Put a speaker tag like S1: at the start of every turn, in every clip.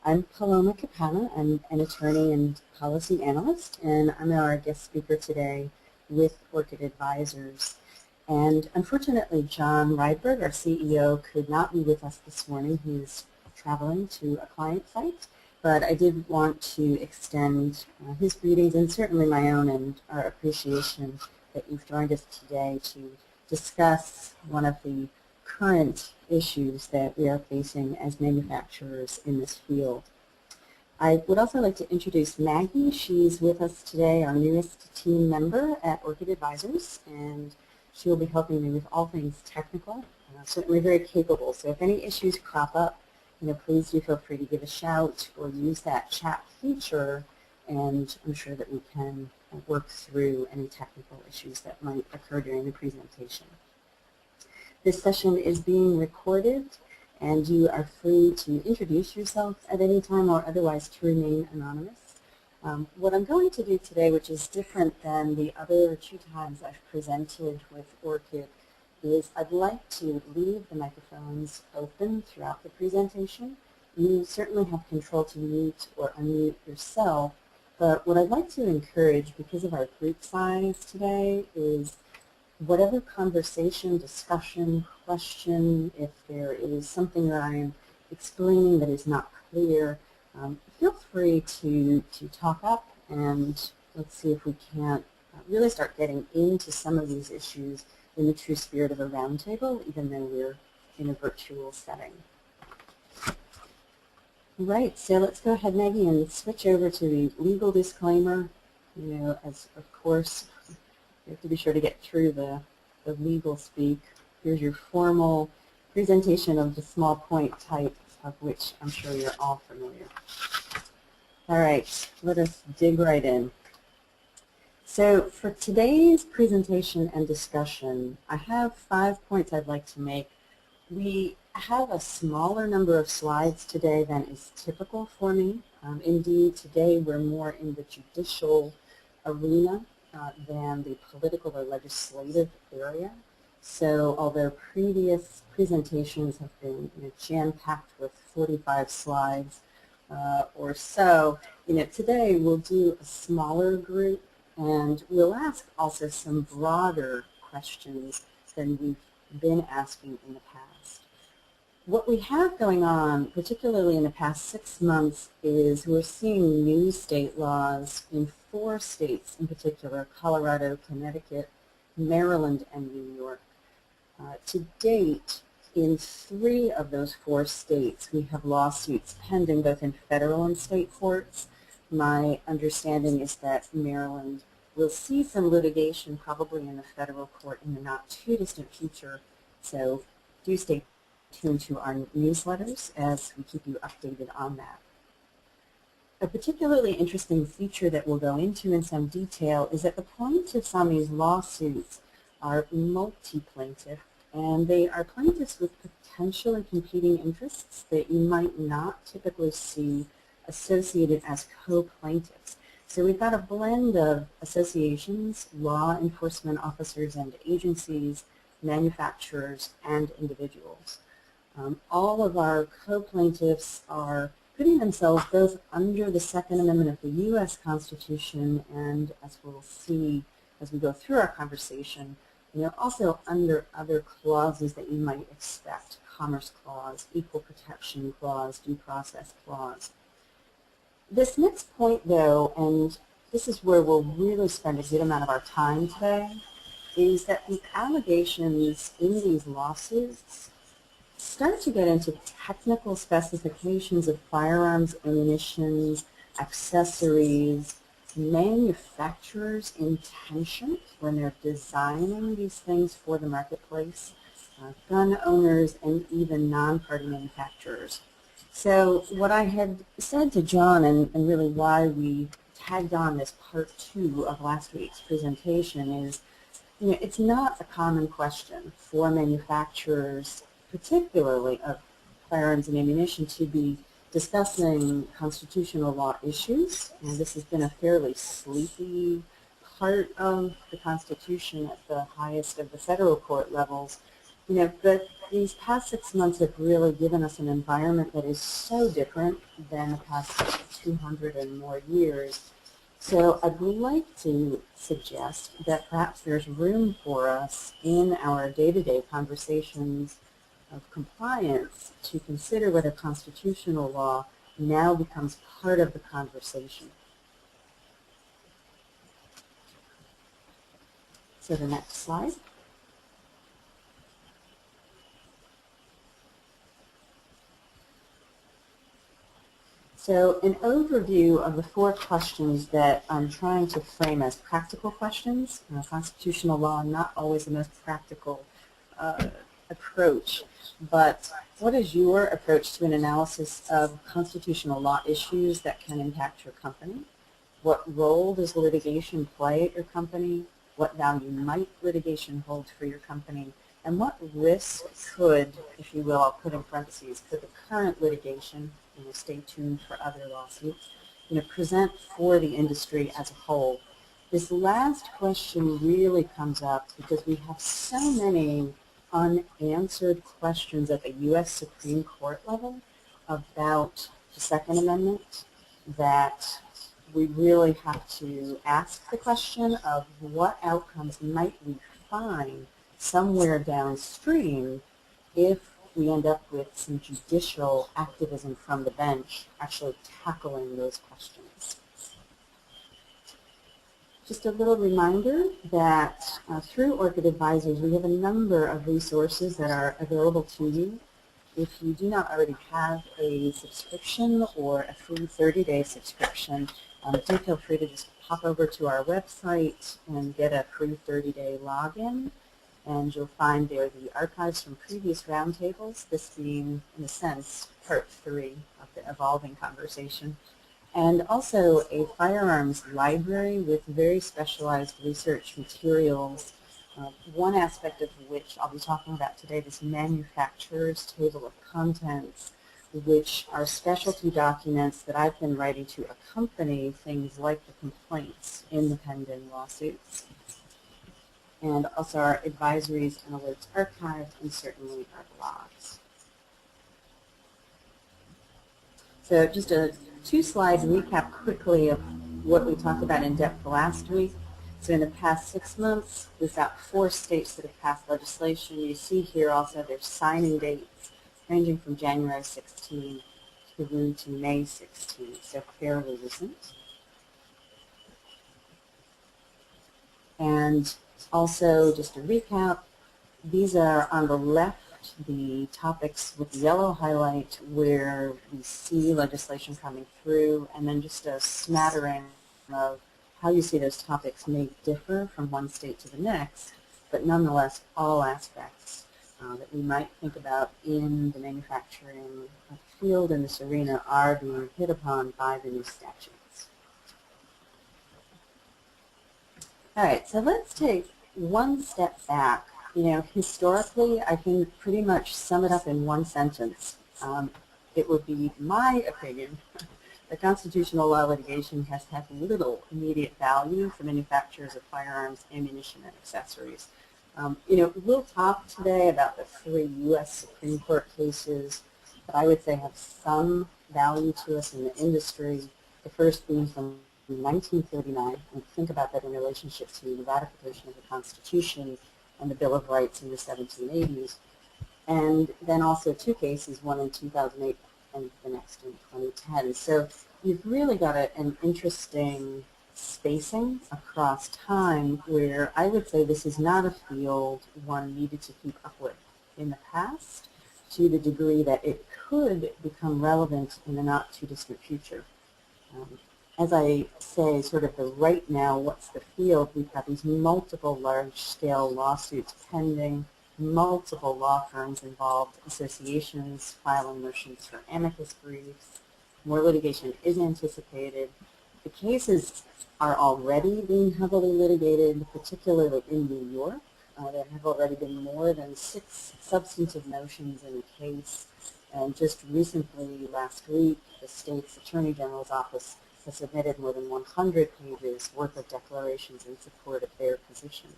S1: I'm Paloma Capana. I'm an attorney and policy analyst, and I'm our guest speaker today with Orchid Advisors. And unfortunately, John Rydberg, our CEO, could not be with us this morning. He's traveling to a client site, but I did want to extend his greetings and certainly my own and our appreciation that you've joined us today to discuss one of the current issues that we are facing as manufacturers in this field. I would also like to introduce Maggie. She's with us today, our newest team member at Orchid Advisors, and she will be helping me with all things technical, certainly very capable. So if any issues crop up, please do feel free to give a shout or use that chat feature, and I'm sure that we can work through any technical issues that might occur during the presentation. This session is being recorded, and you are free to introduce yourself at any time or otherwise to remain anonymous. What I'm going to do today, which is different than the other 2 times I've presented with Orchid, is I'd like to leave the microphones open throughout the presentation. You certainly have control to mute or unmute yourself, but what I'd like to encourage, because of our group size today, is whatever conversation, discussion, question, if there is something that I am explaining that is not clear, feel free to talk up, and let's see if we can't really start getting into some of these issues in the true spirit of a roundtable, even though we're in a virtual setting. Right, so let's go ahead, Maggie, and switch over to the legal disclaimer. As of course, you have to be sure to get through the legal speak. Here's your formal presentation of the small point type, of which I'm sure you're all familiar. All right, let us dig right in. So for today's presentation and discussion, I have 5 points I'd like to make. We have a smaller number of slides today than is typical for me. Indeed, today we're more in the judicial arena than the political or legislative area. So although previous presentations have been jam-packed with 45 slides or so, today we'll do a smaller group, and we'll ask also some broader questions than we've been asking in the past. What we have going on, particularly in the past 6 months, is we're seeing new state laws in 4 states in particular: Colorado, Connecticut, Maryland, and New York. To date, in 3 of those 4 states, we have lawsuits pending both in federal and state courts. My understanding is that Maryland will see some litigation probably in the federal court in the not too distant future, so do stay tuned to our newsletters as we keep you updated on that. A particularly interesting feature that we'll go into in some detail is that the plaintiffs on these lawsuits are multi-plaintiff, and they are plaintiffs with potentially competing interests that you might not typically see associated as co-plaintiffs. So we've got a blend of associations, law enforcement officers and agencies, manufacturers, and individuals. All of our co-plaintiffs are putting themselves both under the Second Amendment of the U.S. Constitution and, as we'll see as we go through our conversation, also under other clauses that you might expect: Commerce Clause, Equal Protection Clause, Due Process Clause. This next point, though, and this is where we'll really spend a good amount of our time today, is that the allegations in these lawsuits start to get into technical specifications of firearms, ammunition, accessories, manufacturers' intention when they're designing these things for the marketplace, gun owners, and even non-party manufacturers. So what I had said to John, and really why we tagged on this part 2 of last week's presentation, is it's not a common question for manufacturers, particularly of firearms and ammunition, to be discussing constitutional law issues, and this has been a fairly sleepy part of the Constitution at the highest of the federal court levels But these past 6 months have really given us an environment that is so different than the past 200 and more years. So I'd like to suggest that perhaps there's room for us in our day-to-day conversations of compliance to consider whether constitutional law now becomes part of the conversation. So the next slide. So an overview of the 4 questions that I'm trying to frame as practical questions. Constitutional law, not always the most practical approach, but what is your approach to an analysis of constitutional law issues that can impact your company? What role does litigation play at your company? What value might litigation hold for your company? And what risk could, if you will, I'll put in parentheses, could the current litigation, stay tuned for other lawsuits, present for the industry as a whole? This last question really comes up because we have so many unanswered questions at the U.S. Supreme Court level about the Second Amendment that we really have to ask the question of what outcomes might we find somewhere downstream if we end up with some judicial activism from the bench actually tackling those questions. Just a little reminder that through Orchid Advisors, we have a number of resources that are available to you. If you do not already have a subscription or a free 30-day subscription, do feel free to just pop over to our website and get a free 30-day login. And you'll find there the archives from previous roundtables, this being, in a sense, part 3 of the evolving conversation. And also a firearms library with very specialized research materials, one aspect of which I'll be talking about today, this manufacturer's table of contents, which are specialty documents that I've been writing to accompany things like the complaints in the pending lawsuits. And also our advisories and alerts archive, and certainly our blogs. So just a 2-slide recap quickly of what we talked about in depth last week. So in the past 6 months, we've got 4 states that have passed legislation. You see here also their signing dates ranging from January 16 through to May 16, so fairly recent. And also, just to recap, these are on the left, the topics with the yellow highlight where we see legislation coming through, and then just a smattering of how you see those topics may differ from one state to the next, but nonetheless all aspects that we might think about in the manufacturing field in this arena are being hit upon by the new statutes. All right, so let's take one step back. Historically, I can pretty much sum it up in one sentence. It would be my opinion that constitutional law litigation has had little immediate value for manufacturers of firearms, ammunition, and accessories. We'll talk today about the 3 U.S. Supreme Court cases that I would say have some value to us in the industry. The first being from 1939, and think about that in relationship to the ratification of the Constitution and the Bill of Rights in the 1780s. And then also 2 cases, one in 2008 and the next in 2010. So you've really got an interesting spacing across time where I would say this is not a field one needed to keep up with in the past to the degree that it could become relevant in the not too distant future. As I say, sort of the right now, what's the field? We've got these multiple large-scale lawsuits pending, multiple law firms involved, associations filing motions for amicus briefs. More litigation is anticipated. The cases are already being heavily litigated, particularly in New York. There have already been more than 6 substantive motions in the case. And just recently, last week, the state's Attorney General's office has submitted more than 100 pages worth of declarations in support of their position.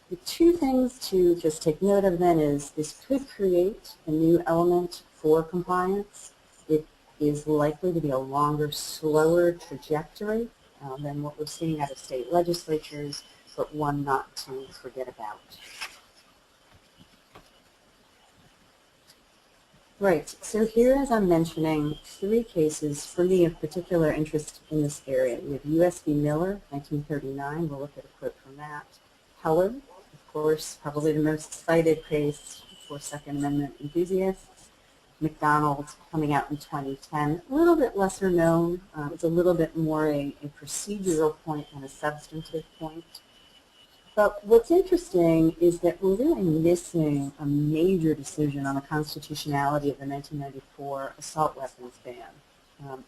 S1: The two things to just take note of then is this could create a new element for compliance. It is likely to be a longer, slower trajectory than what we're seeing out of state legislatures, but one not to forget about. Right, so here as I'm mentioning, three cases for me of particular interest in this area. We have U.S. v. Miller, 1939, we'll look at a quote from that. Heller, of course, probably the most cited case for Second Amendment enthusiasts. McDonald, coming out in 2010, a little bit lesser known. It's a little bit more a procedural point than a substantive point. But what's interesting is that we're really missing a major decision on the constitutionality of the 1994 assault weapons ban.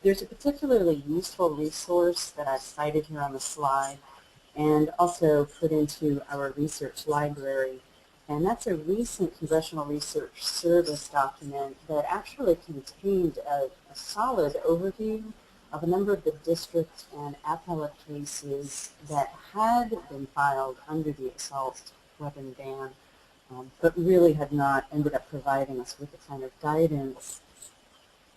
S1: There's a particularly useful resource that I've cited here on the slide and also put into our research library. And that's a recent Congressional Research Service document that actually contained a solid overview of a number of the district and appellate cases that had been filed under the assault weapon ban, but really had not ended up providing us with the kind of guidance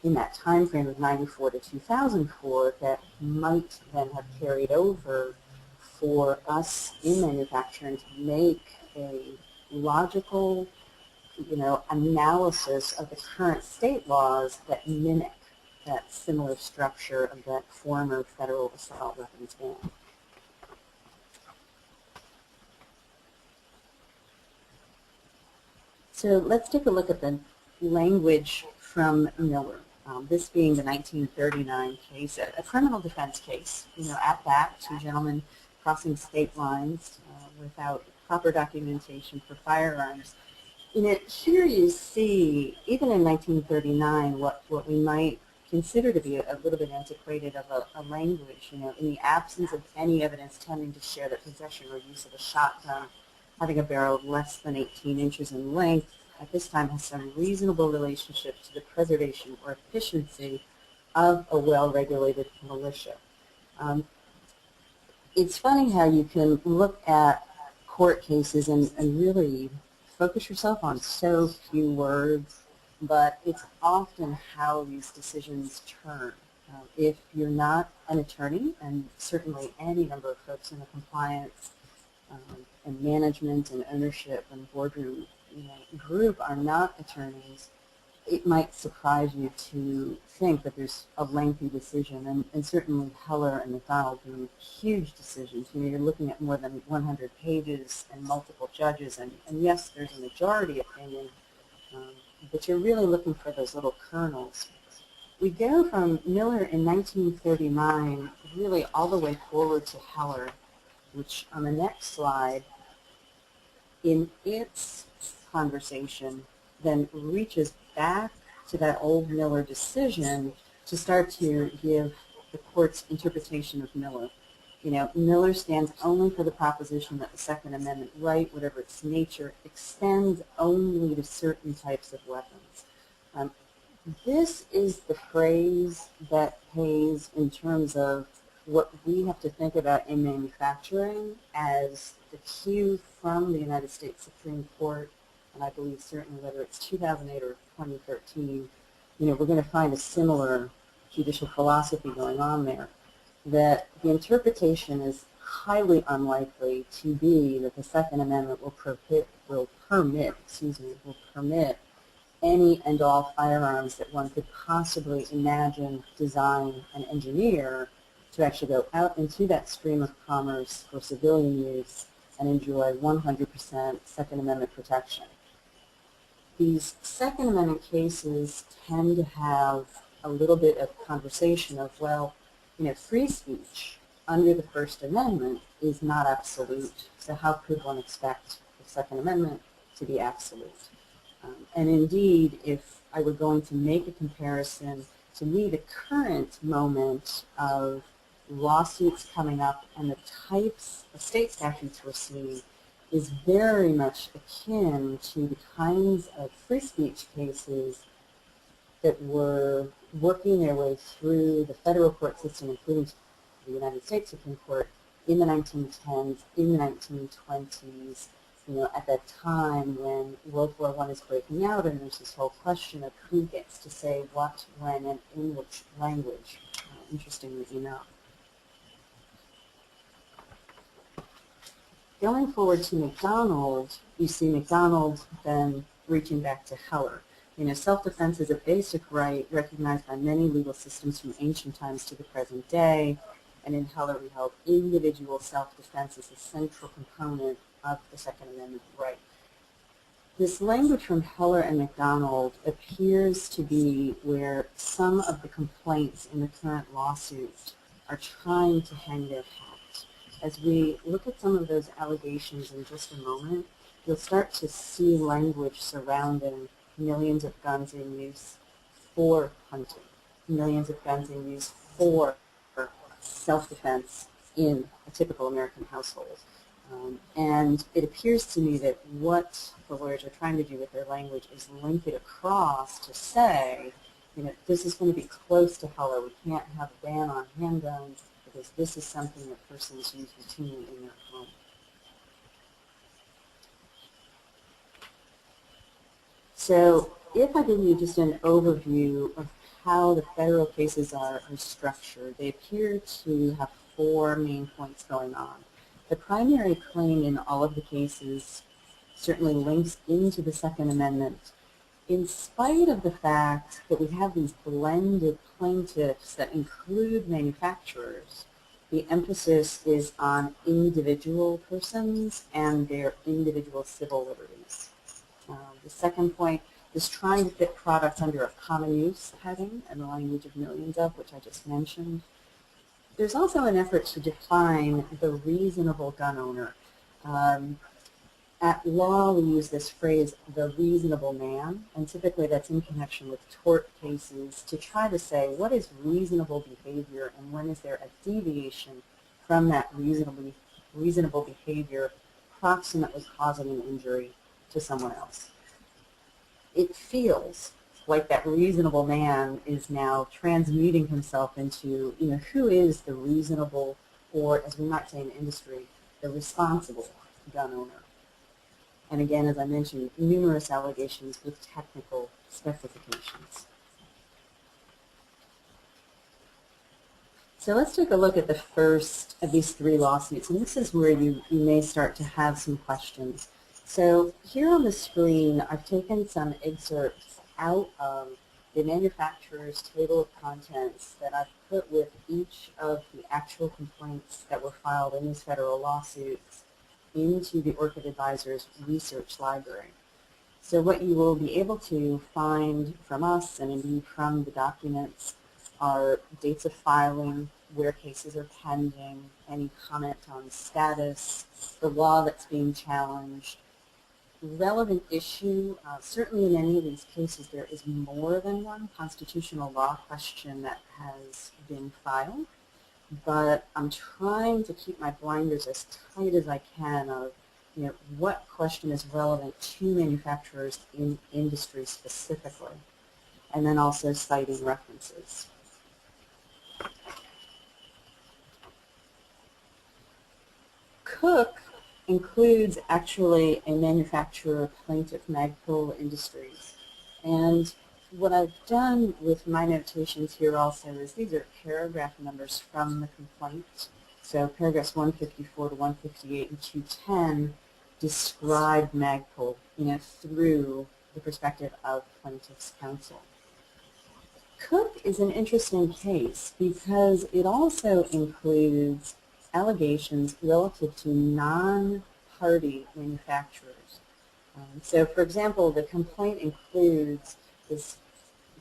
S1: in that time frame of 94 to 2004 that might then have carried over for us in manufacturing to make a logical, analysis of the current state laws that mimic that similar structure of that former federal assault weapons ban. So let's take a look at the language from Miller. This being the 1939 case, a criminal defense case. At that, two gentlemen crossing state lines without proper documentation for firearms. Here you see, even in 1939, what we might consider to be a little bit antiquated of a language, in the absence of any evidence tending to show that possession or use of a shotgun having a barrel less than 18 inches in length at this time has some reasonable relationship to the preservation or efficiency of a well-regulated militia. It's funny how you can look at court cases and really focus yourself on so few words, but it's often how these decisions turn. If you're not an attorney, and certainly any number of folks in the compliance and management and ownership and boardroom group are not attorneys, it might surprise you to think that there's a lengthy decision, and certainly Heller and McDonald being huge decisions. You're looking at more than 100 pages and multiple judges, and yes, there's a majority opinion, but you're really looking for those little kernels. We go from Miller in 1939 really all the way forward to Heller, which on the next slide, in its conversation, then reaches back to that old Miller decision to start to give the court's interpretation of Miller. Miller stands only for the proposition that the Second Amendment right, whatever its nature, extends only to certain types of weapons. This is the phrase that pays in terms of what we have to think about in manufacturing as the cue from the United States Supreme Court, and I believe certainly whether it's 2008 or 2013, we're going to find a similar judicial philosophy going on there, that the interpretation is highly unlikely to be that the Second Amendment will permit any and all firearms that one could possibly imagine, design, and engineer to actually go out into that stream of commerce for civilian use and enjoy 100% Second Amendment protection. These Second Amendment cases tend to have a little bit of conversation of, well, free speech under the First Amendment is not absolute, so how could one expect the Second Amendment to be absolute? And indeed, if I were going to make a comparison, to me the current moment of lawsuits coming up and the types of state statutes we're seeing is very much akin to the kinds of free speech cases that were working their way through the federal court system, including the United States Supreme Court, in the 1910s, in the 1920s, at that time when World War I is breaking out and there's this whole question of who gets to say what, when, and in which language, interestingly enough. Going forward to McDonald, you see McDonald then reaching back to Heller. Self-defense is a basic right recognized by many legal systems from ancient times to the present day, and in Heller we held individual self-defense as a central component of the Second Amendment right. This language from Heller and McDonald appears to be where some of the complaints in the current lawsuit are trying to hang their hat. As we look at some of those allegations in just a moment, you'll start to see language surrounding millions of guns in use for hunting, millions of guns in use for self-defense in a typical American household. And it appears to me that what the lawyers are trying to do with their language is link it across to say, this is going to be close to Heller. We can't have a ban on handguns because this is something that persons use routinely in their home. So if I give you just an overview of how the federal cases are structured, they appear to have four main points going on. The primary claim in all of the cases certainly links into the Second Amendment, in spite of the fact that we have these blended plaintiffs that include manufacturers. The emphasis is on individual persons and their individual civil liberties. The second point is trying to fit products under a common use heading and the language of millions of, which I just mentioned. There's also an effort to define the reasonable gun owner. At law, we use this phrase, the reasonable man, and typically that's in connection with tort cases to try to say what is reasonable behavior and when is there a deviation from that reasonable behavior proximately causing an injury to someone else. It feels like that reasonable man is now transmuting himself into, who is the reasonable, or as we might say in industry, the responsible gun owner. And again, as I mentioned, numerous allegations with technical specifications. So let's take a look at the first of these three lawsuits, and this is where you may start to have some questions. So here on the screen, I've taken some excerpts out of the manufacturer's table of contents that I've put with each of the actual complaints that were filed in these federal lawsuits into the Orchid Advisors research library. So what you will be able to find from us and indeed from the documents are dates of filing, where cases are pending, any comment on status, the law that's being challenged, relevant issue. Certainly in any of these cases there is more than one constitutional law question that has been filed, but I'm trying to keep my blinders as tight as I can of what question is relevant to manufacturers in industry specifically, and then also citing references. Cook includes actually a manufacturer plaintiff, Magpul Industries. And what I've done with my notations here also is these are paragraph numbers from the complaint. So paragraphs 154 to 158 and 210 describe Magpul, through the perspective of plaintiff's counsel. Cook is an interesting case because it also includes allegations relative to non-party manufacturers. So, for example, the complaint includes this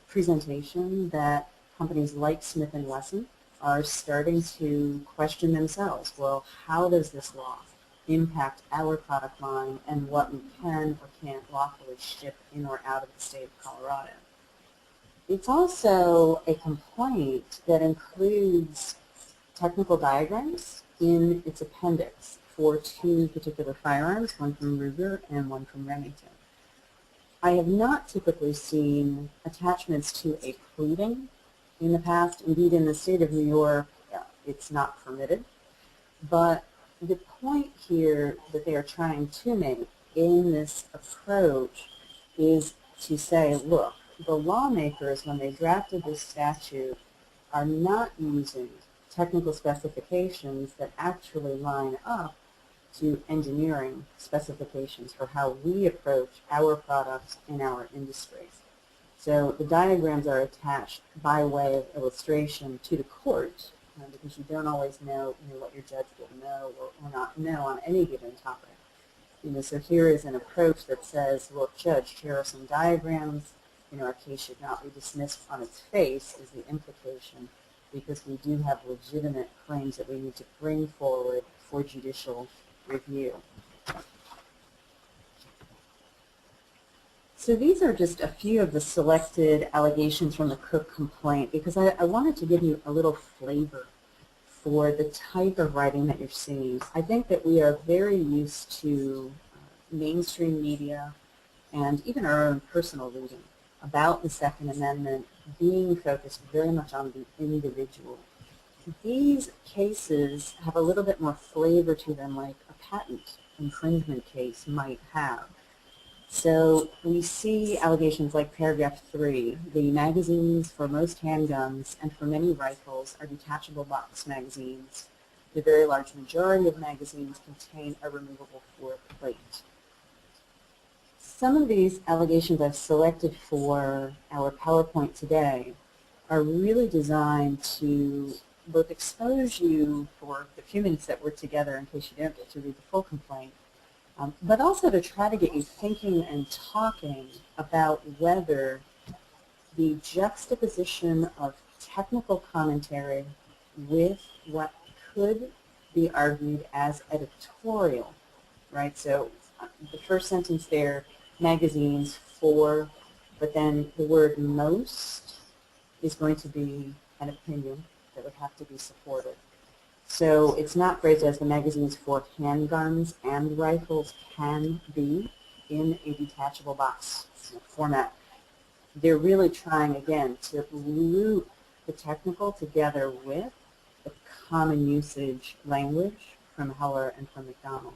S1: presentation that companies like Smith & Wesson are starting to question themselves. Well, how does this law impact our product line and what we can or can't lawfully ship in or out of the state of Colorado? It's also a complaint that includes technical diagrams in its appendix for two particular firearms, one from Ruger and one from Remington. I have not typically seen attachments to a pleading in the past. Indeed, in the state of New York, it's not permitted. But the point here that they are trying to make in this approach is to say, look, the lawmakers, when they drafted this statute, are not using technical specifications that actually line up to engineering specifications for how we approach our products in our industry. So the diagrams are attached by way of illustration to the court, because you don't always know, what your judge will know or not know on any given topic. So here is an approach that says, look, judge, here are some diagrams. Our case should not be dismissed on its face is the implication, because we do have legitimate claims that we need to bring forward for judicial review. So these are just a few of the selected allegations from the Cook complaint, because I wanted to give you a little flavor for the type of writing that you're seeing. I think that we are very used to mainstream media and even our own personal reading about the Second Amendment being focused very much on the individual. These cases have a little bit more flavor to them, like a patent infringement case might have. So we see allegations like paragraph 3, the magazines for most handguns and for many rifles are detachable box magazines. The very large majority of magazines contain a removable floor plate. Some of these allegations I've selected for our PowerPoint today are really designed to both expose you for the few minutes that we're together in case you don't get to read the full complaint, but also to try to get you thinking and talking about whether the juxtaposition of technical commentary with what could be argued as editorial, right? So the first sentence there, magazines for, but then the word most is going to be an opinion that would have to be supported. So it's not phrased as the magazines for handguns and rifles can be in a detachable box format. They're really trying, again, to loop the technical together with the common usage language from Heller and from McDonald.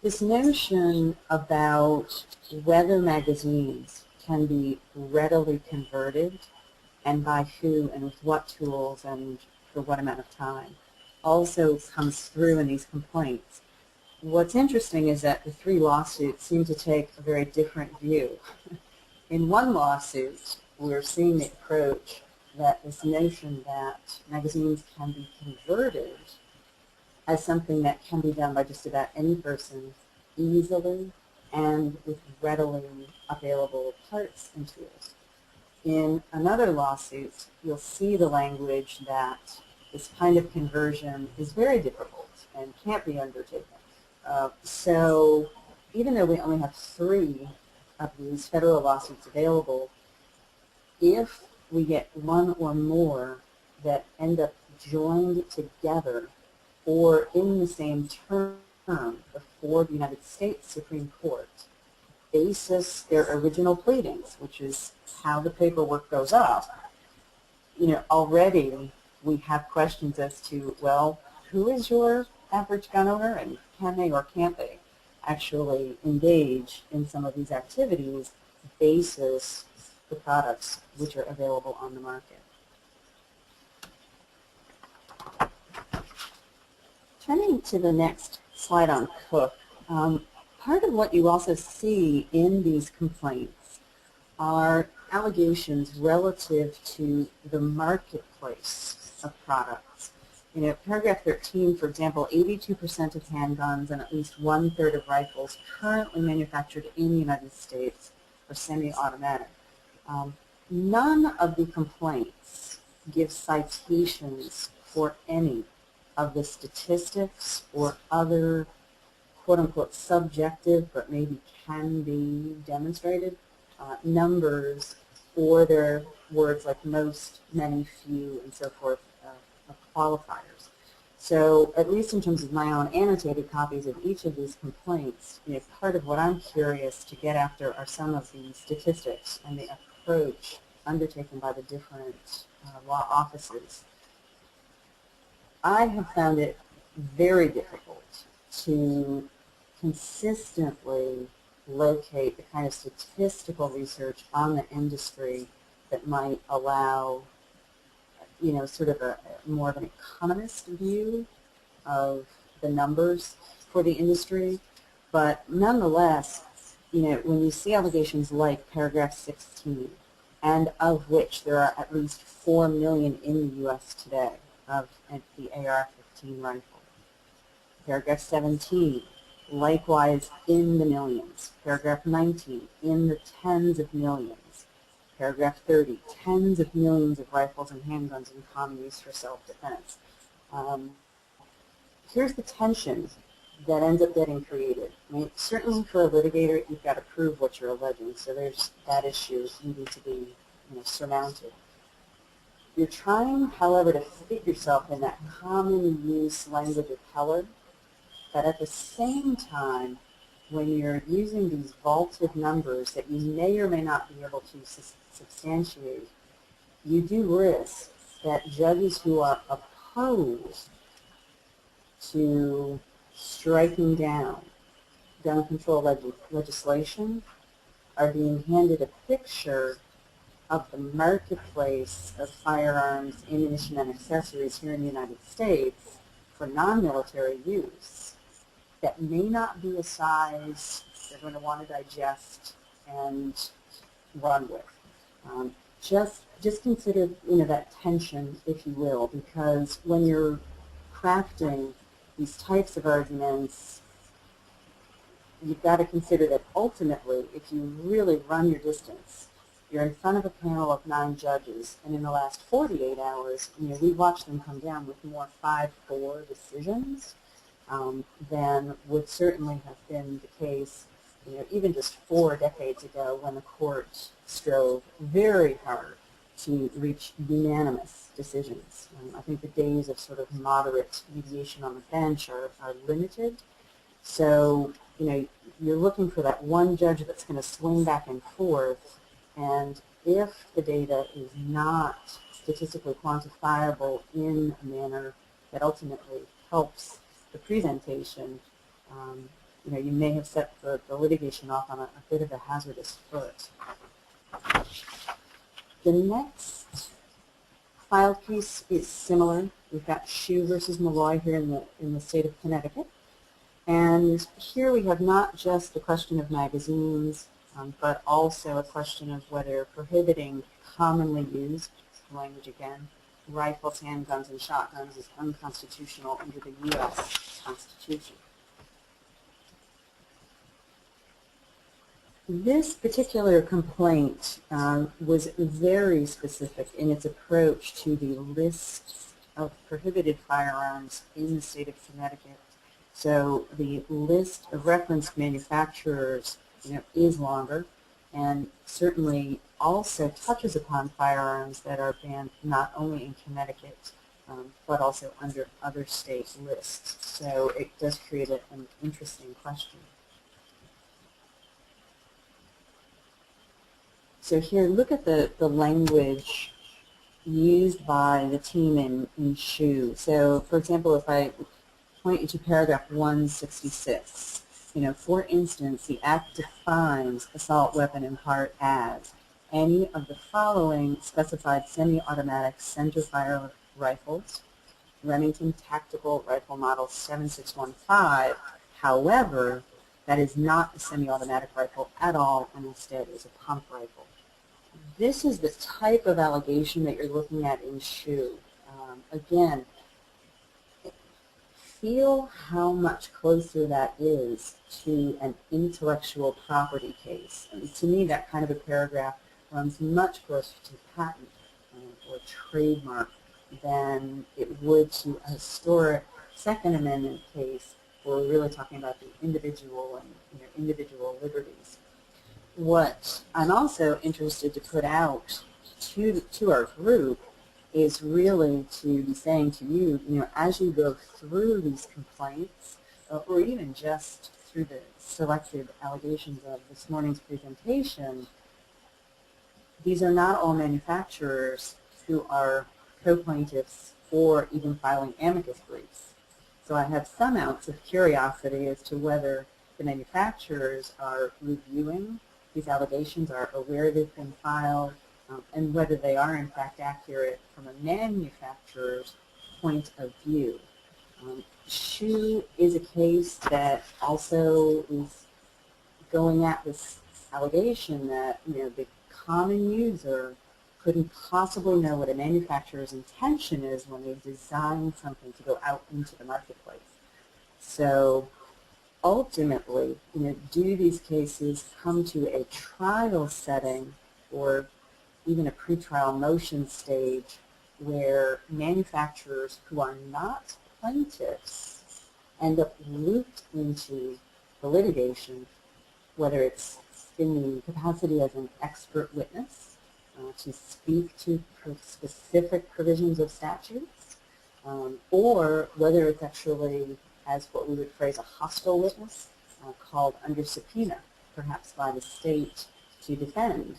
S1: This notion about whether magazines can be readily converted and by who and with what tools and for what amount of time also comes through in these complaints. What's interesting is that the 3 lawsuits seem to take a very different view. In one lawsuit, we're seeing the approach that this notion that magazines can be converted as something that can be done by just about any person easily and with readily available parts and tools. In another lawsuit, you'll see the language that this kind of conversion is very difficult and can't be undertaken. So even though we only have 3 of these federal lawsuits available, if we get one or more that end up joined together or in the same term before the United States Supreme Court, basis their original pleadings, which is how the paperwork goes up, already we have questions as to, well, who is your average gun owner and can they or can't they actually engage in some of these activities basis the products which are available on the market. Turning to the next slide on Cook, part of what you also see in these complaints are allegations relative to the marketplace of products. Paragraph 13, for example, 82% of handguns and at least 1/3 of rifles currently manufactured in the United States are semi-automatic. None of the complaints give citations for any of the statistics or other quote-unquote subjective but maybe can be demonstrated numbers or their words like most, many, few, and so forth of qualifiers. So at least in terms of my own annotated copies of each of these complaints, part of what I'm curious to get after are some of the statistics and the approach undertaken by the different law offices. I have found it very difficult to consistently locate the kind of statistical research on the industry that might allow, sort of a more of an economist view of the numbers for the industry. But nonetheless, when you see allegations like paragraph 16, and of which there are at least 4 million in the U.S. today of the AR-15 rifle. Paragraph 17, likewise in the millions. Paragraph 19, in the tens of millions. Paragraph 30, tens of millions of rifles and handguns in common use for self-defense. Here's the tension that ends up getting created. I mean, certainly for a litigator, you've got to prove what you're alleging, so there's that issue needing to be surmounted. You're trying, however, to fit yourself in that common use language of color, but at the same time, when you're using these vaulted numbers that you may or may not be able to substantiate, you do risk that judges who are opposed to striking down gun control legislation are being handed a picture of the marketplace of firearms, ammunition, and accessories here in the United States for non-military use that may not be a size they're going to want to digest and run with. Just consider that tension, if you will, because when you're crafting these types of arguments, you've got to consider that ultimately, if you really run your distance, you're in front of a panel of 9 judges, and in the last 48 hours, we watched them come down with more 5-4 decisions than would certainly have been the case, even just 4 decades ago when the court strove very hard to reach unanimous decisions. I think the days of sort of moderate mediation on the bench are limited. So, you're looking for that one judge that's going to swing back and forth, and if the data is not statistically quantifiable in a manner that ultimately helps the presentation, you may have set the litigation off on a bit of a hazardous foot. The next filed case is similar. We've got Shue versus Malloy here in the state of Connecticut. And here we have not just the question of magazines, but also a question of whether prohibiting commonly used, language again, rifles, handguns, and shotguns is unconstitutional under the U.S. Constitution. This particular complaint was very specific in its approach to the list of prohibited firearms in the state of Connecticut. So the list of referenced manufacturers is longer, and certainly also touches upon firearms that are banned not only in Connecticut, but also under other state lists. So it does create an interesting question. So here, look at the language used by the team in Shue. So, for example, if I point you to paragraph 166, for instance, the Act defines assault weapon in part as any of the following specified semi-automatic centerfire rifles, Remington Tactical Rifle Model 7615. However, that is not a semi-automatic rifle at all, and instead is a pump rifle. This is the type of allegation that you're looking at in Shue. Again, feel how much closer that is to an intellectual property case. And to me, that kind of a paragraph runs much closer to patent or trademark than it would to a historic Second Amendment case where we're really talking about the individual and individual liberties. What I'm also interested to put out to our group is really to be saying to you, as you go through these complaints, or even just through the selected allegations of this morning's presentation, these are not all manufacturers who are co-plaintiffs or even filing amicus briefs. So I have some ounce of curiosity as to whether the manufacturers are reviewing these allegations, are aware they've been filed, and whether they are in fact accurate from a manufacturer's point of view. Shoe is a case that also is going at this allegation that the common user couldn't possibly know what a manufacturer's intention is when they design something to go out into the marketplace. So ultimately, do these cases come to a trial setting or even a pretrial motion stage where manufacturers who are not plaintiffs end up looped into the litigation, whether it's in the capacity as an expert witness to speak to specific provisions of statutes, or whether it's actually as what we would phrase a hostile witness called under subpoena, perhaps by the state, to defend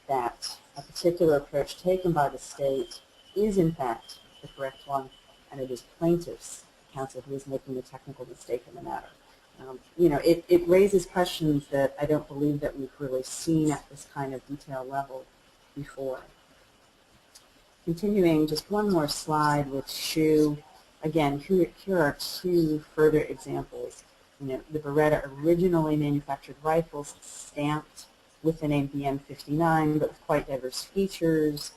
S1: that a particular approach taken by the state is in fact the correct one, and it is plaintiff's counsel who is making the technical mistake in the matter. It raises questions that I don't believe that we've really seen at this kind of detail level before. Continuing, just one more slide with Shoe. Again, here are two further examples. The Beretta originally manufactured rifles stamped with the name BM59, but with quite diverse features,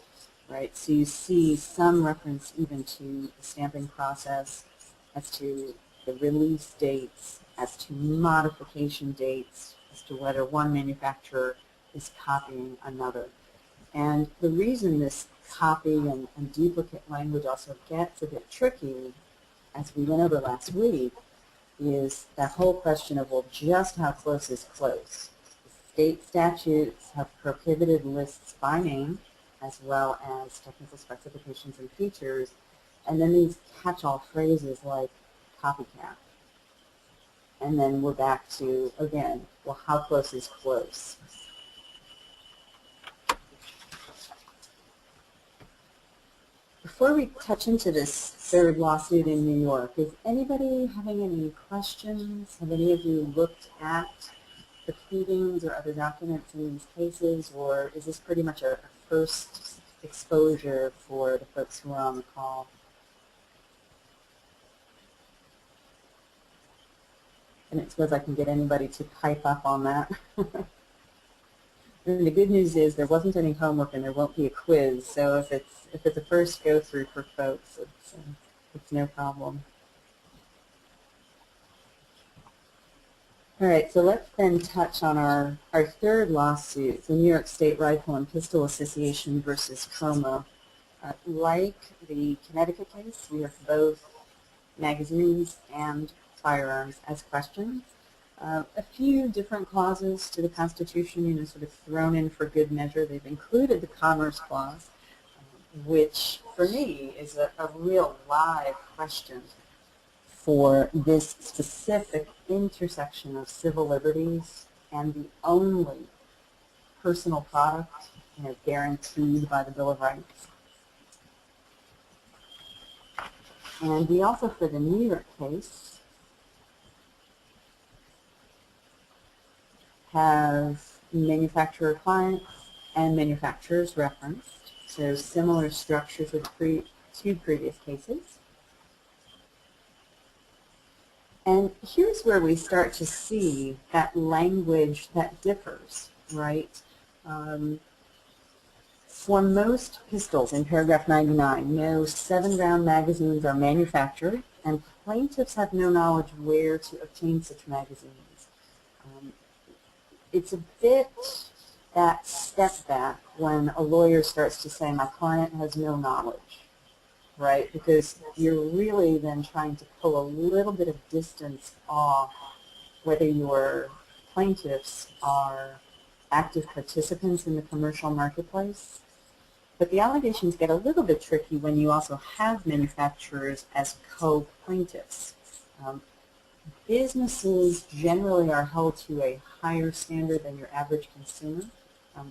S1: right? So you see some reference even to the stamping process, as to the release dates, as to modification dates, as to whether one manufacturer is copying another. And the reason this copy and duplicate language also gets a bit tricky, as we went over last week, is that whole question of, well, just how close is close? State statutes have prohibited lists by name, as well as technical specifications and features, and then these catch-all phrases like copycat. And then we're back to, again, well, how close is close? Before we touch into this third lawsuit in New York, is anybody having any questions? Have any of you looked at the pleadings or other documents in these cases, or is this pretty much a first exposure for the folks who are on the call? And I suppose I can get anybody to pipe up on that. And the good news is there wasn't any homework and there won't be a quiz, so if it's a first go through for folks, it's no problem. All right, so let's then touch on our third lawsuit, the New York State Rifle and Pistol Association versus Como. Like the Connecticut case, we have both magazines and firearms as questions. A few different clauses to the Constitution, sort of thrown in for good measure. They've included the Commerce Clause, which for me is a real live question for this specific intersection of civil liberties and the only personal product guaranteed by the Bill of Rights. And we also, for the New York case, have manufacturer clients and manufacturers referenced, so similar structures with two previous cases. And here's where we start to see that language that differs, right? For most pistols in paragraph 99, no 7-round magazines are manufactured, and plaintiffs have no knowledge where to obtain such magazines. It's a bit that step back when a lawyer starts to say, my client has no knowledge, right? Because you're really then trying to pull a little bit of distance off whether your plaintiffs are active participants in the commercial marketplace. But the allegations get a little bit tricky when you also have manufacturers as co-plaintiffs. Businesses generally are held to a higher standard than your average consumer.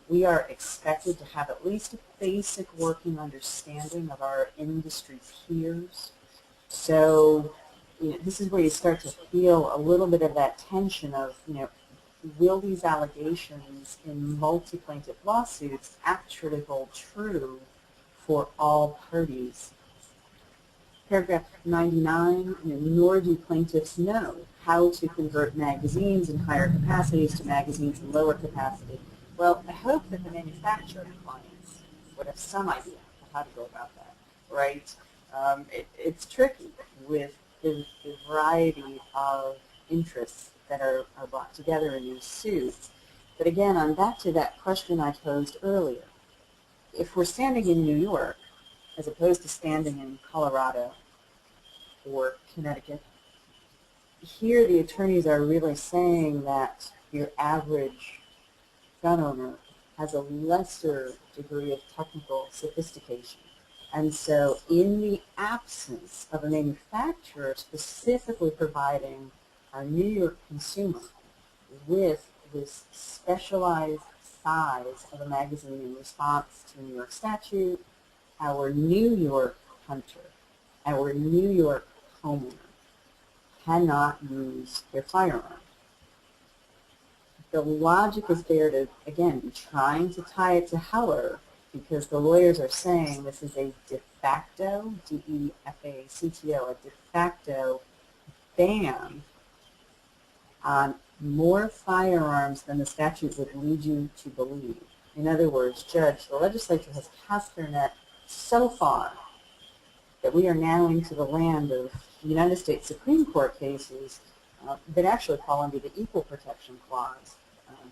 S1: We are expected to have at least a basic working understanding of our industry peers. So this is where you start to feel a little bit of that tension of, will these allegations in multi-plaintiff lawsuits actually hold true for all parties? Paragraph 99, nor do plaintiffs know how to convert magazines in higher capacities to magazines in lower capacity. Well, I hope that the manufacturing clients would have some idea of how to go about that, right? It's tricky with the variety of interests that are brought together in these suits. But again, I'm back to that question I posed earlier. If we're standing in New York, as opposed to standing in Colorado or Connecticut, here the attorneys are really saying that your average gun owner has a lesser degree of technical sophistication. And so in the absence of a manufacturer specifically providing our New York consumer with this specialized size of a magazine in response to a New York statute, our New York hunter, our New York homeowner cannot use their firearm. The logic is there to, again, be trying to tie it to Heller, because the lawyers are saying this is a de facto, D-E-F-A-C-T-O, a de facto ban on more firearms than the statute would lead you to believe. In other words, Judge, the legislature has cast their net so far that we are now into the land of United States Supreme Court cases that actually fall under the Equal Protection Clause.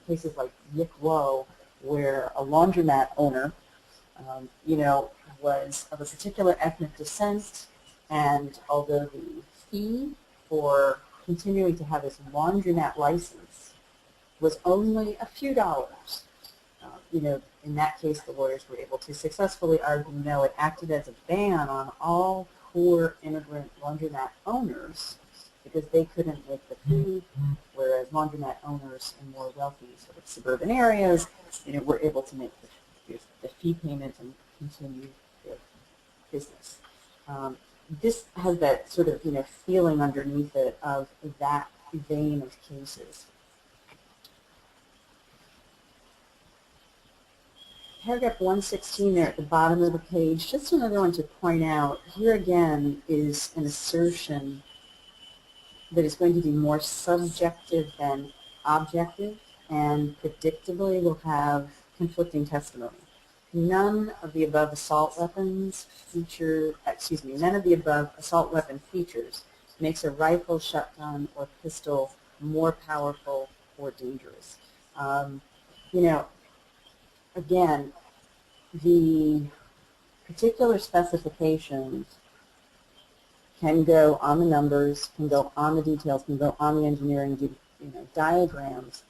S1: Cases like Yick Woe, where a laundromat owner, was of a particular ethnic descent, and although the fee for continuing to have his laundromat license was only a few dollars, in that case the lawyers were able to successfully argue, no, it acted as a ban on all poor immigrant laundromat owners because they couldn't make the fee, whereas laundromat owners in more wealthy sort of suburban areas, were able to make the fee payment and continue their business. This has that sort of feeling underneath it of that vein of cases. Paragraph 116 there at the bottom of the page, just another one to point out, here again is an assertion that is going to be more subjective than objective, and predictably will have conflicting testimony. None of the above assault weapons none of the above assault weapon features makes a rifle, shotgun, or pistol more powerful or dangerous. Again, the particular specifications can go on the numbers, can go on the details, can go on the engineering diagrams.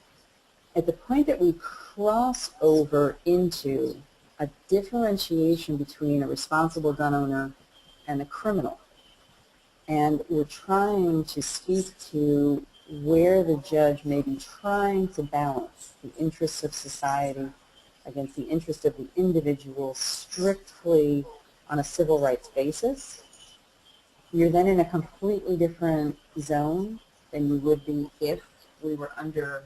S1: At the point that we cross over into a differentiation between a responsible gun owner and a criminal, and we're trying to speak to where the judge may be trying to balance the interests of society against the interest of the individual strictly on a civil rights basis, you're then in a completely different zone than you would be if we were under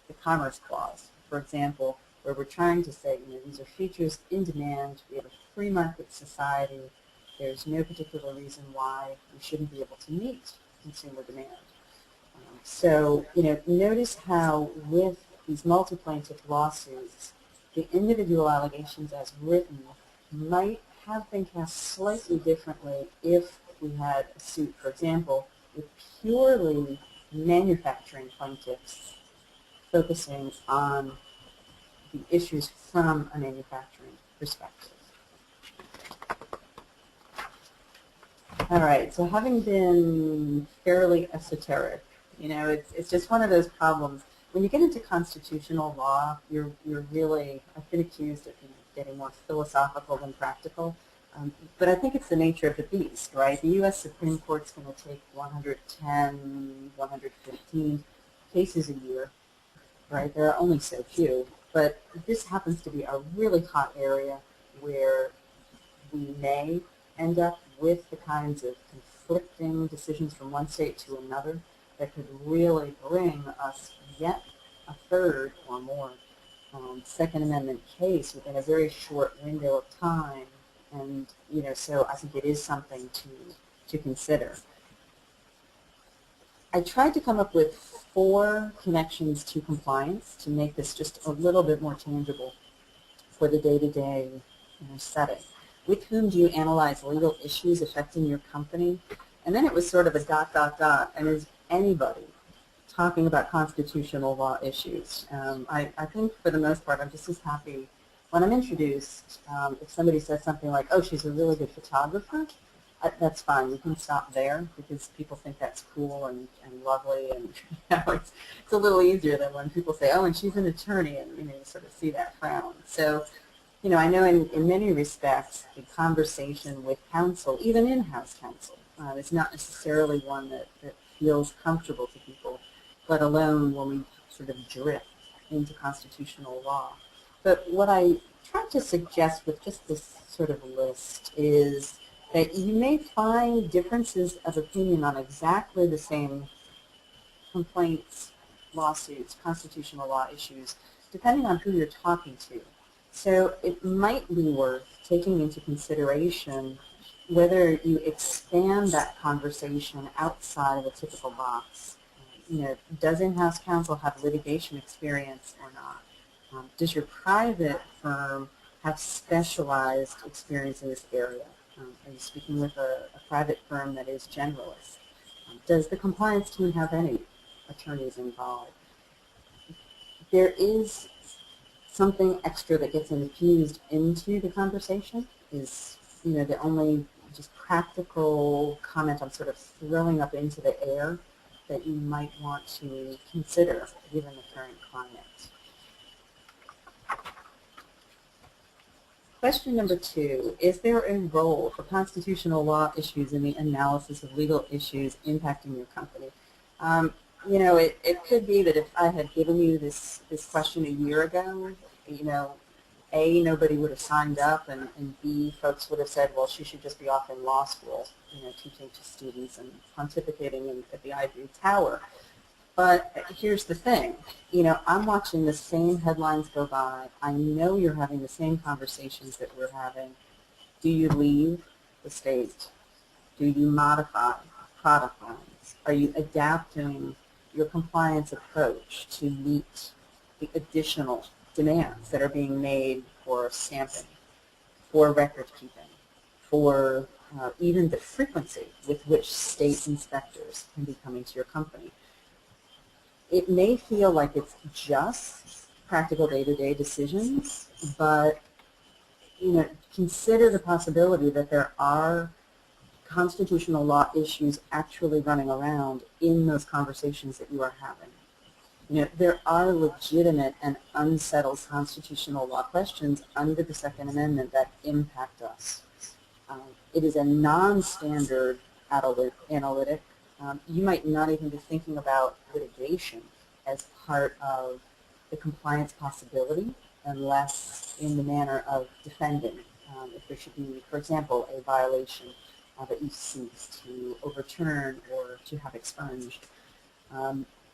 S1: the Commerce Clause, for example, where we're trying to say, these are features in demand, we have a free market society, there's no particular reason why we shouldn't be able to meet consumer demand. So, notice how with these multi-plaintiff lawsuits, the individual allegations as written might have been cast slightly differently if we had a suit, for example, with purely manufacturing plaintiffs focusing on the issues from a manufacturing perspective. All right, so having been fairly esoteric, it's just one of those problems. When you get into constitutional law, you're really, I've been accused of getting more philosophical than practical, but I think it's the nature of the beast, right? The U.S. Supreme Court's going to take 110, 115 cases a year, right? There are only so few, but this happens to be a really hot area where we may end up with the kinds of conflicting decisions from one state to another that could really bring us yet a third or more Second Amendment case within a very short window of time. And, so I think it is something to consider. I tried to come up with 4 connections to compliance to make this just a little bit more tangible for the day-to-day setting. With whom do you analyze legal issues affecting your company? And then it was sort of a ... and is anybody talking about constitutional law issues? I think for the most part I'm just as happy when I'm introduced, if somebody says something like, oh, she's a really good photographer, that's fine. We can stop there because people think that's cool and lovely, and it's a little easier than when people say, oh, and she's an attorney, and you sort of see that frown. So, I know in many respects the conversation with counsel, even in-house counsel, is not necessarily one that feels comfortable to people, let alone when we sort of drift into constitutional law. But what I tried to suggest with just this sort of list is that you may find differences of opinion on exactly the same complaints, lawsuits, constitutional law issues, depending on who you're talking to. So it might be worth taking into consideration whether you expand that conversation outside of a typical box. Does in-house counsel have litigation experience or not? Does your private firm have specialized experience in this area? Are you speaking with a private firm that is generalist? Does the compliance team have any attorneys involved? There is something extra that gets infused into the conversation is, the only just practical comment I'm sort of throwing up into the air that you might want to consider given the current climate. Question number 2, is there a role for constitutional law issues in the analysis of legal issues impacting your company? It could be that if I had given you this question a year ago, A, nobody would have signed up, and B, folks would have said, well, she should just be off in law school, teaching to students and pontificating at the ivory tower. But here's the thing, I'm watching the same headlines go by. I know you're having the same conversations that we're having. Do you leave the state? Do you modify product lines? Are you adapting your compliance approach to meet the additional demands that are being made for stamping, for record keeping, for even the frequency with which state inspectors can be coming to your company? It may feel like it's just practical day-to-day decisions, but consider the possibility that there are constitutional law issues actually running around in those conversations that you are having. There are legitimate and unsettled constitutional law questions under the Second Amendment that impact us. It is a non-standard analytic. You might not even be thinking about litigation as part of the compliance possibility unless in the manner of defending. If there should be, for example, a violation that you seek to overturn or to have expunged.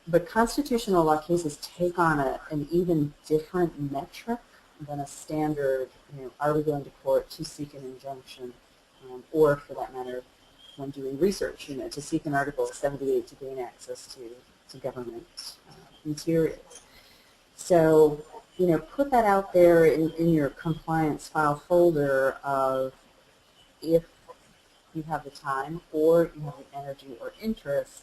S1: But constitutional law cases take on an even different metric than a standard, are we going to court to seek an injunction, or for that matter, when doing research, to seek an Article 78 to gain access to government materials. So, put that out there in your compliance file folder of, if you have the time or you have the energy or interest,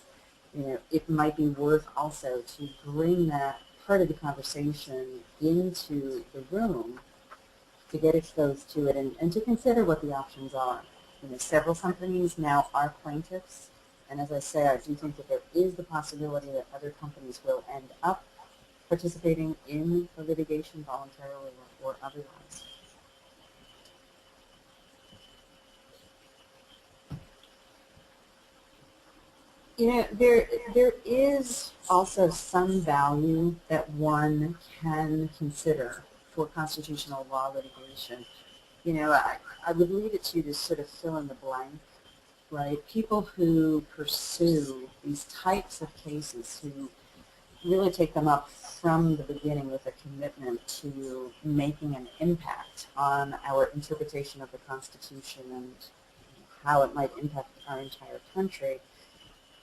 S1: it might be worth also to bring that part of the conversation into the room to get exposed to it and to consider what the options are. Several companies now are plaintiffs, and as I say, I do think that there is the possibility that other companies will end up participating in the litigation voluntarily or otherwise. There is also some value that one can consider for constitutional law litigation. I would leave it to you to sort of fill in the blank right? People who pursue these types of cases, who really take them up from the beginning with a commitment to making an impact on our interpretation of the Constitution and how it might impact our entire country,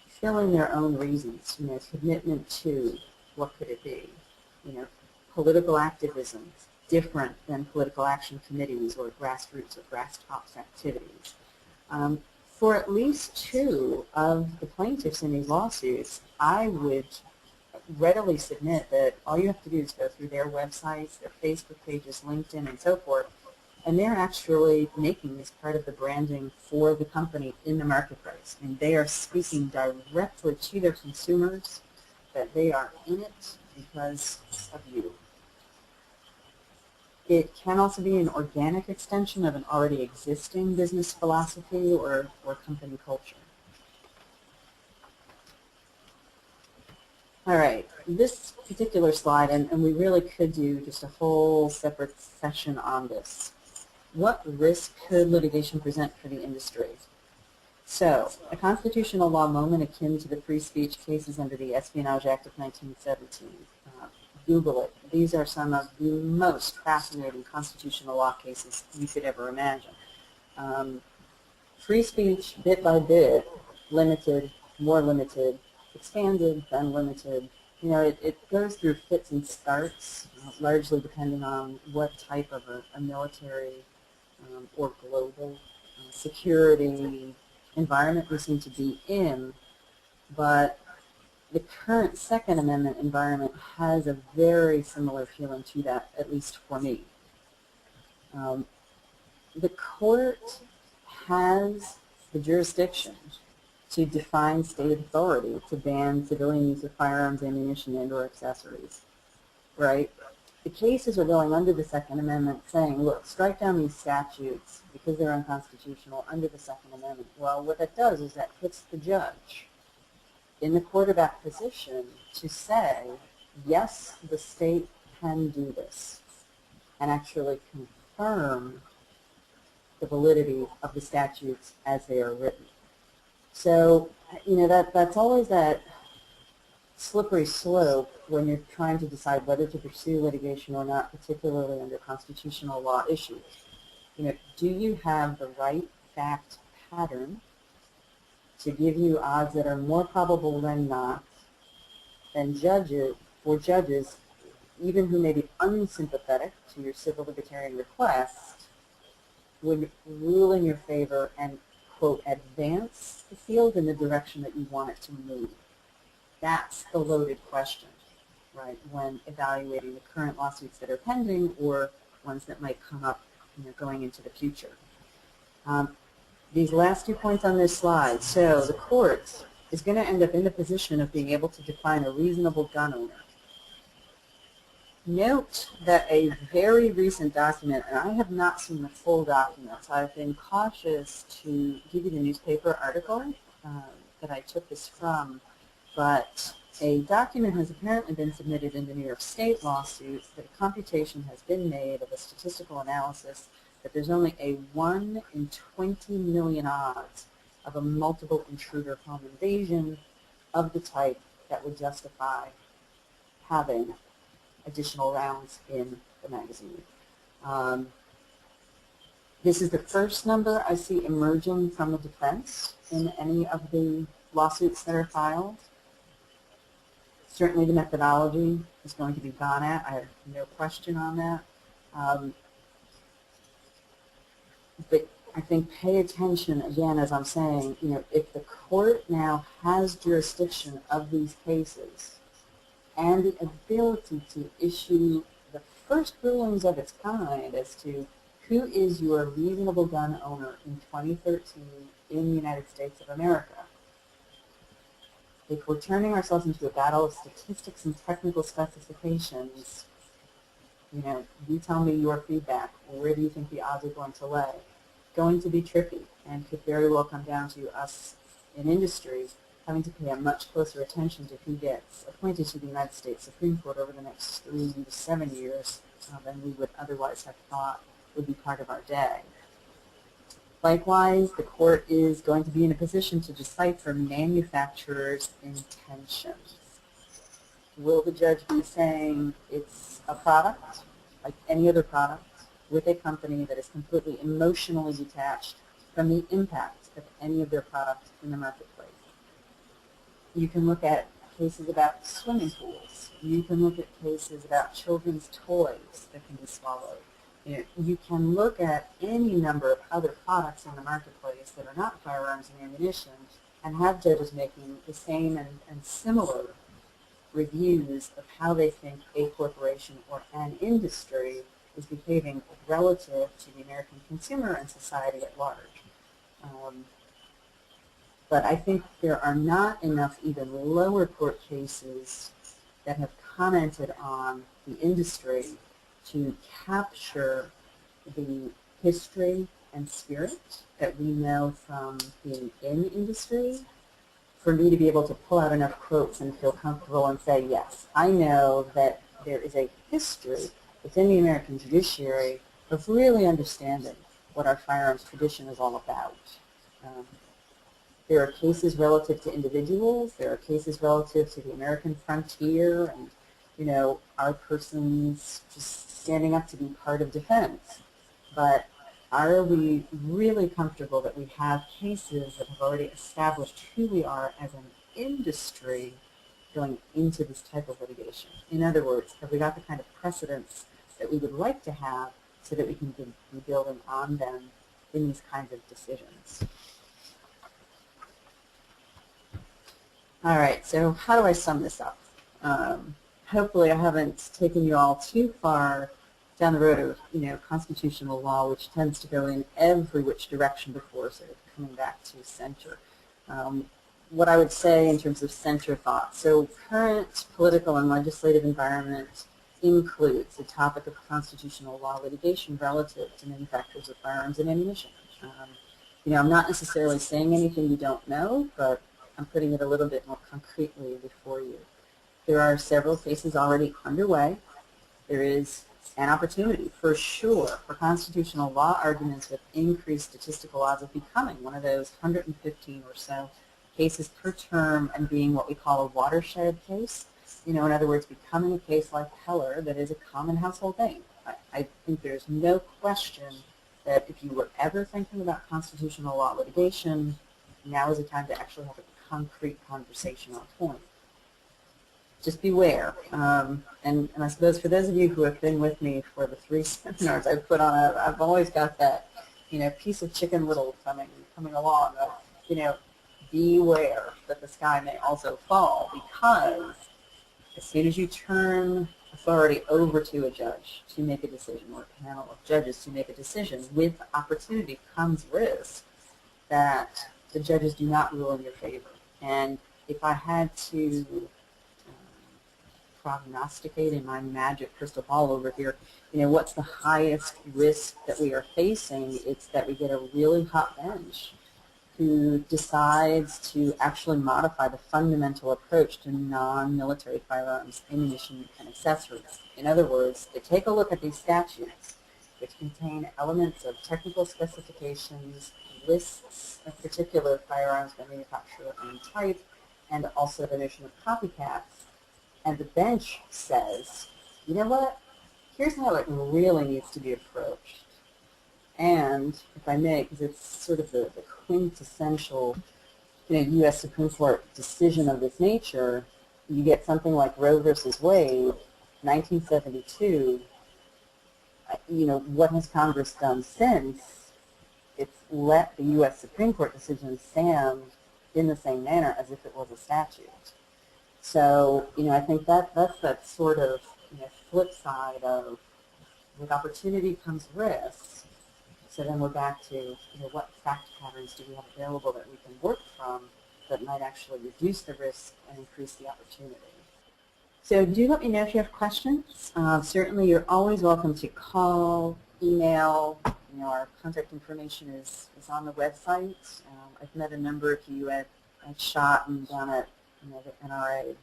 S1: fill in their own reasons, commitment to, what could it be? Political activism, different than political action committees or grassroots or grass tops activities. For at least two of the plaintiffs in these lawsuits, I would readily submit that all you have to do is go through their websites, their Facebook pages, LinkedIn, and so forth, and they're actually making this part of the branding for the company in the marketplace. And they are speaking directly to their consumers that they are in it because of you. It can also be an organic extension of an already existing business philosophy or company culture. All right, this particular slide, and we really could do just a whole separate session on this. What risk could litigation present for the industry? So, a constitutional law moment akin to the free speech cases under the Espionage Act of 1917. Google it. These are some of the most fascinating constitutional law cases you could ever imagine. Free speech, bit by bit, limited, more limited, expanded, then limited. It goes through fits and starts, largely depending on what type of a military or global security environment we seem to be in. But the current Second Amendment environment has a very similar feeling to that, at least for me. The court has the jurisdiction to define state authority to ban civilian use of firearms, ammunition, and or accessories, right? The cases are going under the Second Amendment saying, look, strike down these statutes because they're unconstitutional under the Second Amendment. Well, what that does is that puts the judge in the quarterback position to say, yes, the state can do this, and actually confirm the validity of the statutes as they are written. So, that's always that slippery slope when you're trying to decide whether to pursue litigation or not, particularly under constitutional law issues. Do you have the right fact pattern to give you odds that are more probable than not, than judges, even who may be unsympathetic to your civil libertarian request, would rule in your favor and, quote, advance the field in the direction that you want it to move? That's the loaded question, right, when evaluating the current lawsuits that are pending or ones that might come up going into the future. These last 2 points on this slide. So the court is going to end up in the position of being able to define a reasonable gun owner. Note that a very recent document, and I have not seen the full document, so I've been cautious to give you the newspaper article that I took this from, but a document has apparently been submitted in the New York State lawsuit that a computation has been made of a statistical analysis that there's only a 1 in 20 million odds of a multiple intruder home invasion of the type that would justify having additional rounds in the magazine. This is the first number I see emerging from the defense in any of the lawsuits that are filed. Certainly the methodology is going to be gone at. I have no question on that. But I think pay attention, again, as I'm saying, if the court now has jurisdiction of these cases and the ability to issue the first rulings of its kind as to who is your reasonable gun owner in 2013 in the United States of America. If we're turning ourselves into a battle of statistics and technical specifications, you tell me your feedback. Where do you think the odds are going to lay? Going to be tricky and could very well come down to us in industry having to pay a much closer attention to who gets appointed to the United States Supreme Court over the next 3 to 7 years than we would otherwise have thought would be part of our day. Likewise, the court is going to be in a position to decipher manufacturers' intentions. Will the judge be saying it's a product, like any other product, with a company that is completely emotionally detached from the impact of any of their products in the marketplace? You can look at cases about swimming pools. You can look at cases about children's toys that can be swallowed. You can look at any number of other products in the marketplace that are not firearms and ammunition and have judges making the same and similar reviews of how they think a corporation or an industry is behaving relative to the American consumer and society at large. But I think there are not enough even lower court cases that have commented on the industry to capture the history and spirit that we know from being in the industry for me to be able to pull out enough quotes and feel comfortable and say, yes, I know that there is a history within the American judiciary of really understanding what our firearms tradition is all about. There are cases relative to individuals. There are cases relative to the American frontier and, our persons just standing up to be part of defense. But are we really comfortable that we have cases that have already established who we are as an industry going into this type of litigation? In other words, have we got the kind of precedents that we would like to have so that we can be building on them in these kinds of decisions? All right, so how do I sum this up? Hopefully I haven't taken you all too far down the road of, constitutional law, which tends to go in every which direction before sort of coming back to center. What I would say in terms of center thought, so current political and legislative environment includes the topic of constitutional law litigation relative to manufacturers of firearms and ammunition. I'm not necessarily saying anything you don't know, but I'm putting it a little bit more concretely before you. There are several cases already underway. There is an opportunity, for sure, for constitutional law arguments with increased statistical odds of becoming one of those 115 or so cases per term and being what we call a watershed case. In other words, becoming a case like Heller that is a common household name. I think there's no question that if you were ever thinking about constitutional law litigation, now is the time to actually have a concrete conversation on point. Just beware. And I suppose for those of you who have been with me for the 3 seminars I've put on, I've always got that, piece of Chicken Little coming along of, beware that the sky may also fall, because as soon as you turn authority over to a judge to make a decision, or a panel of judges to make a decision, with opportunity comes risk that the judges do not rule in your favor. And if I had to prognosticate in my magic crystal ball over here, what's the highest risk that we are facing? It's that we get a really hot bench who decides to actually modify the fundamental approach to non-military firearms, ammunition, and accessories. In other words, they take a look at these statutes, which contain elements of technical specifications, lists of particular firearms by manufacturer and type, and also the notion of copycats. And the bench says, you know what, here's how it really needs to be approached. And, if I may, because it's sort of the quintessential U.S. Supreme Court decision of this nature, you get something like Roe versus Wade, 1972. What has Congress done since? It's let the U.S. Supreme Court decision stand in the same manner as if it was a statute. So, I think that's that sort of flip side of, with opportunity comes risk. So then we're back to, what fact patterns do we have available that we can work from that might actually reduce the risk and increase the opportunity. So do let me know if you have questions. Certainly you're always welcome to call, email. Our contact information is on the website. I've met a number of you at SHOT and down at the NRA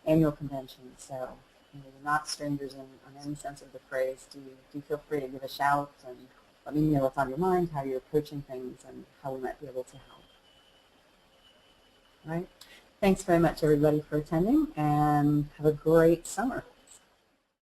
S1: annual convention, so you're not strangers in any sense of the phrase. Do feel free to give a shout, and let me know what's on your mind, how you're approaching things, and how we might be able to help. All right? Thanks very much, everybody, for attending, and have a great summer.